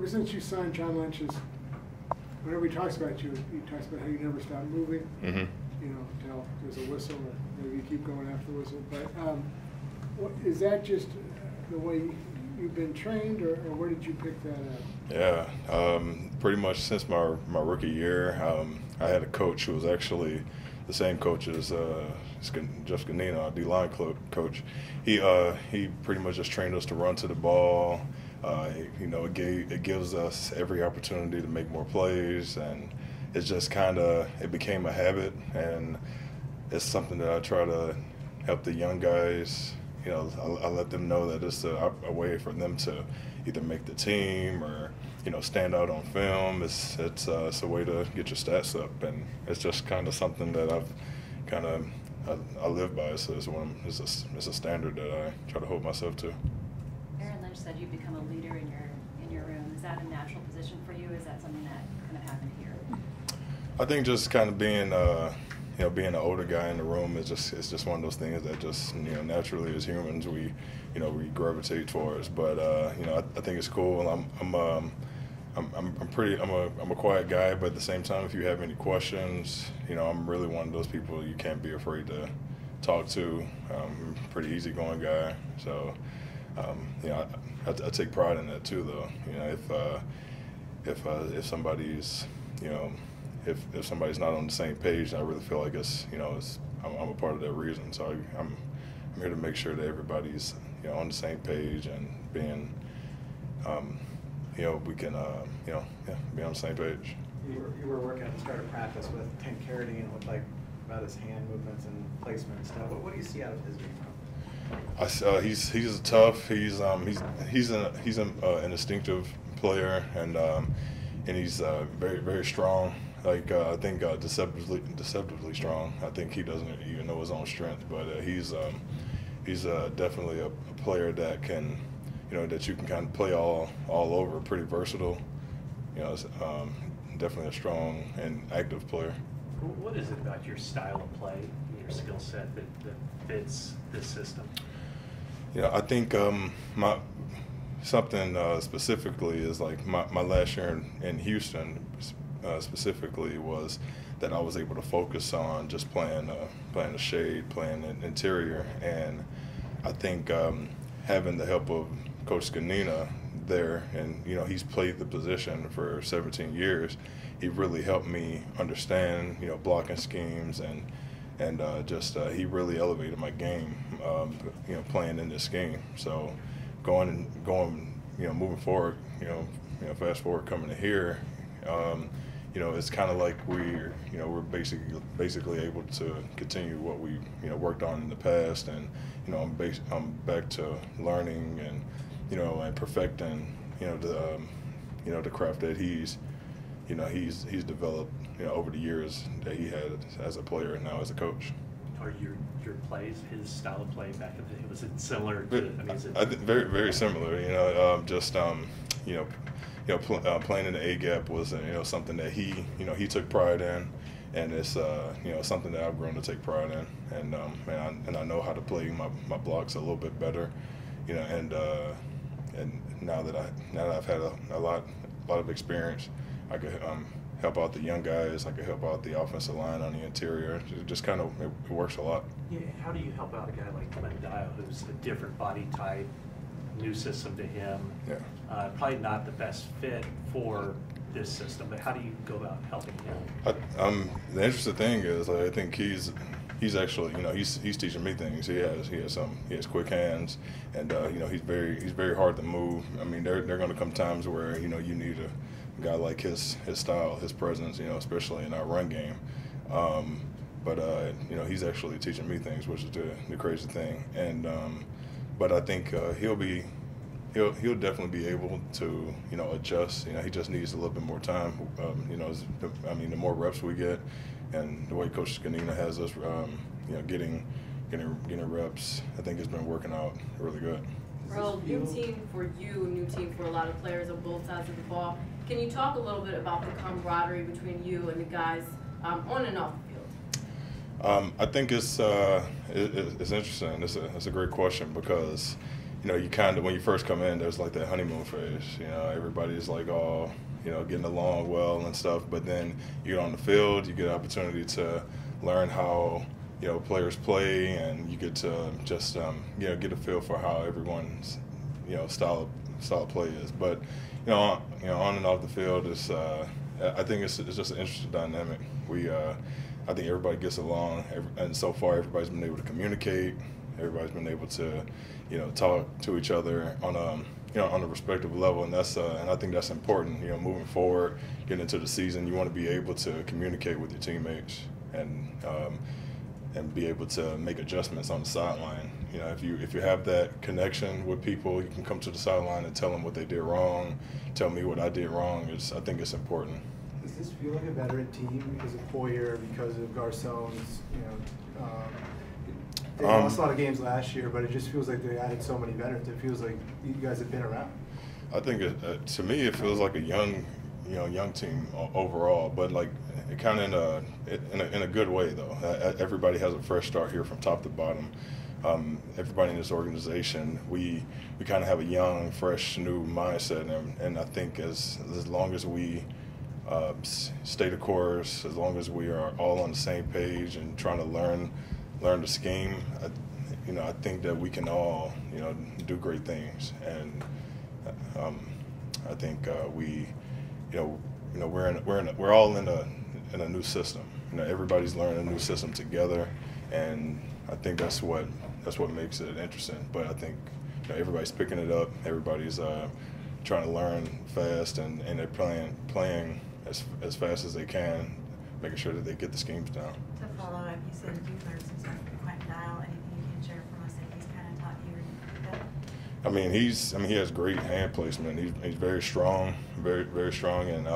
since you signed John Lynch's, whenever he talks about you, he talks about how you never stop moving. Mm-hmm. You know, until there's a whistle, or maybe you keep going after the whistle. But is that just the way you've been trained, or where did you pick that up? Yeah, pretty much since my rookie year, I had a coach who was actually the same coach as Jeff Ganina, our D-line coach. He pretty much just trained us to run to the ball. You know, it gives us every opportunity to make more plays, and it's just it became a habit, and it's something that I try to help the young guys. You know, I let them know that it's a way for them to either make the team or, you know, stand out on film. It's a way to get your stats up, and it's just kind of something that I live by. So it's a standard that I try to hold myself to. Aaron Lynch said you've become a leader in your room. Is that a natural position for you? Is that something that kind of happened here? I think just kind of being you know, being an older guy in the room is just one of those things that just, you know, naturally as humans we gravitate towards. But you know, I think it's cool. I'm a quiet guy, but at the same time, if you have any questions, you know, I'm really one of those people you can't be afraid to talk to. I'm a pretty easygoing guy, so you know, I take pride in that too, though. You know, if somebody's, you know, if somebody's not on the same page, I really feel like I'm a part of that reason. So I'm here to make sure that everybody's, you know, on the same page, and being, you know, we can, you know, be on the same page. You were working at the start of practice with Camaraderie, and it looked like about his hand movements and placement and stuff. What do you see out of his game? He's tough. He's an instinctive player, and he's very, very strong. Like I think deceptively strong. I think he doesn't even know his own strength, but he's definitely a player that can, you know, that you can kind of play all over. Pretty versatile. You know, definitely a strong and active player. What is it about your style of play, your skill set that fits this system? You know, I think something specifically is like my last year in Houston. Specifically was that I was able to focus on just playing the shade, playing the interior, and I think having the help of Coach Ganina there, and you know, he's played the position for 17 years. He really helped me understand, you know, blocking schemes, and he really elevated my game, you know, playing in this scheme. So going, you know, moving forward, you know, fast forward coming to here. You know, it's kind of like we're basically able to continue what we, you know, worked on in the past, and you know, I'm back to learning and, you know, and perfecting, you know, the craft that he's developed, you know, over the years that he had as a player and now as a coach. Are your plays, his style of play back in the day, was it similar to? I mean, is it very, very similar. You know, playing in the A gap was, you know, something that he took pride in, and it's you know, something that I've grown to take pride in, and I know how to play my blocks a little bit better, you know, and now that I've had a lot of experience, I could help out the young guys. I could help out the offensive line on the interior. It just kind of it works a lot. Yeah, how do you help out a guy like Mendio, who's a different body type? New system to him. Yeah. Probably not the best fit for this system, but how do you go about helping him? The interesting thing is, I think he's actually, you know, he's teaching me things. He has quick hands, and you know, he's very hard to move. I mean, there are going to come times where, you know, you need a guy like his style, his presence, you know, especially in our run game. But you know, he's actually teaching me things, which is the crazy thing. And but I think he'll definitely be able to, you know, adjust. You know, he just needs a little bit more time. You know, I mean, the more reps we get, and the way Coach Ganina has us, you know, getting reps, I think it's been working out really good. Earl, new team for you, new team for a lot of players on both sides of the ball. Can you talk a little bit about the camaraderie between you and the guys on and off the field? I think it's interesting. It's a great question, because, you know, you kind of, when you first come in, there's like that honeymoon phase. You know, everybody's like, oh, you know, getting along well and stuff. But then you get on the field, you get an opportunity to learn how, you know, players play, and you get to just, you know, get a feel for how everyone's, you know, style of play is. But, you know, on and off the field is, I think it's just an interesting dynamic. I think everybody gets along, and so far everybody's been able to communicate. Everybody's been able to, you know, talk to each other on a, you know, on a respective level, and that's and I think that's important. You know, moving forward, getting into the season, you want to be able to communicate with your teammates and be able to make adjustments on the sideline. You know, if you have that connection with people, you can come to the sideline and tell them what they did wrong, tell me what I did wrong. I think it's important. Does this feel like a veteran team because of Poyer, because of Garçon's, you know, they lost a lot of games last year, but it just feels like they added so many veterans. It feels like you guys have been around. I think to me it feels like a young team overall, but like kind of in a good way though. Everybody has a fresh start here from top to bottom. Everybody in this organization, we kind of have a young, fresh, new mindset, and I think as long as we stay the course, as long as we are all on the same page and trying to learn the scheme, I think that we can all, you know, do great things. And I think we're all in a new system. You know, everybody's learning a new system together, and I think that's what makes it interesting. But I think, you know, everybody's picking it up. Everybody's trying to learn fast, and they're playing as fast as they can, making sure that they get the schemes down. To follow up, you said you've learned some stuff from Quentin Dial. Anything you can share from us that he's kind of taught you? I mean, he has great hand placement. He's very strong, very strong, and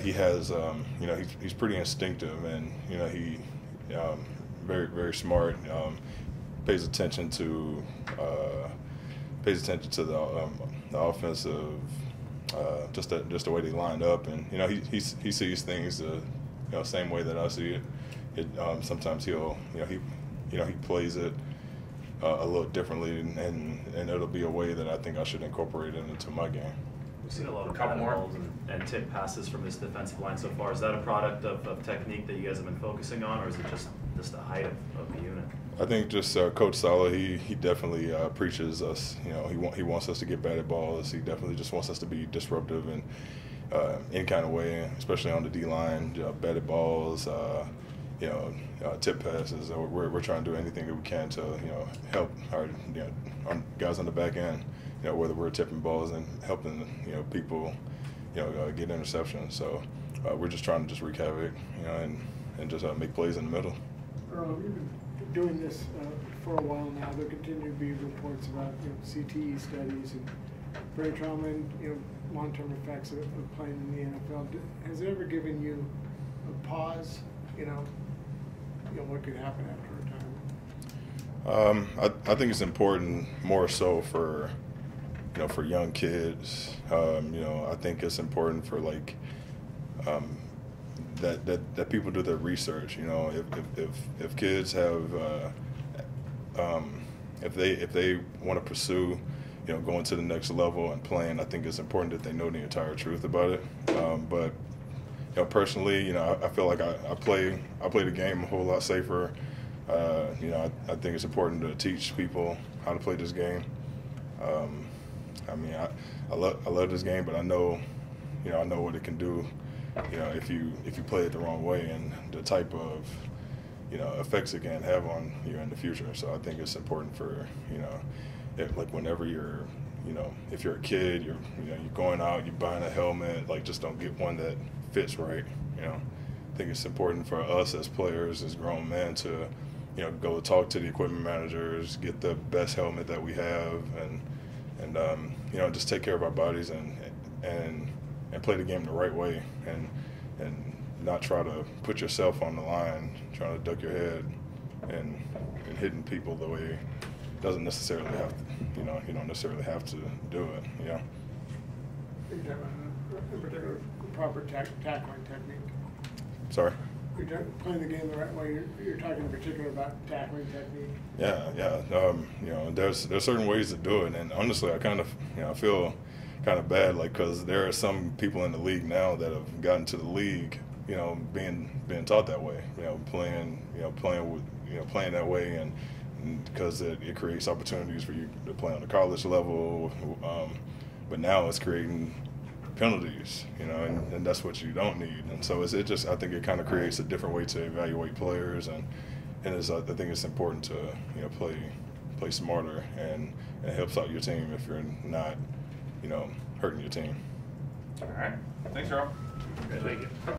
he has, you know, he's pretty instinctive, and you know, he very smart. Pays attention to the offensive, just the way they lined up, and you know, he sees things the same way that I see it. Sometimes he plays it a little differently, and it'll be a way that I think I should incorporate it into my game. We've seen a lot of balls and tip passes from this defensive line so far. Is that a product of technique that you guys have been focusing on, or is it just the height of the unit? I think just Coach Sala, he definitely preaches us. You know, he wants us to get batted balls. He definitely just wants us to be disruptive in any kind of way, especially on the D-line, batted balls, tip passes. We're trying to do anything that we can to, you know, help our guys on the back end. You know, whether we're tipping balls and helping, you know, people, you know, get interceptions. So we're just trying to just wreak havoc, you know, and just make plays in the middle. Earl, you've been doing this for a while now. There continue to be reports about, you know, CTE studies and brain trauma and, you know, long-term effects of playing in the NFL. Has it ever given you a pause? You know what could happen after retirement? I think it's important more so for, you know, for young kids. You know, I think it's important for like that people do their research. You know, if kids have if they want to pursue, you know, going to the next level and playing, I think it's important that they know the entire truth about it. But you know, personally, you know, I feel like I play the game a whole lot safer. You know, I think it's important to teach people how to play this game. I mean, I love this game, but I know what it can do. You know, if you play it the wrong way, and the type of, you know, effects it can have on you in the future. So I think it's important for, you know, like whenever you're, you know, if you're a kid, you're going out, you're buying a helmet, like just don't get one that fits right. You know, I think it's important for us as players, as grown men, to, you know, go talk to the equipment managers, get the best helmet that we have, and you know, just take care of our bodies and play the game the right way, and not try to put yourself on the line, trying to duck your head and hitting people the way doesn't necessarily have to, you know, you don't necessarily have to do it, you know. In particular, proper tackling technique. Sorry? you're playing the game the right way, you're talking in particular about tackling technique. Yeah. You know, there's certain ways to do it, and honestly, I kind of, you know, I feel kind of bad, like, because there are some people in the league now that have gotten to the league, you know, being taught that way, you know, playing that way, and because it creates opportunities for you to play on the college level, but now it's creating penalties, you know, and that's what you don't need. And so it just, I think it kind of creates a different way to evaluate players, and I think it's important to, you know, play smarter, and it helps out your team if you're not, you know, hurting your team. All right. Thanks, Earl. Thank you.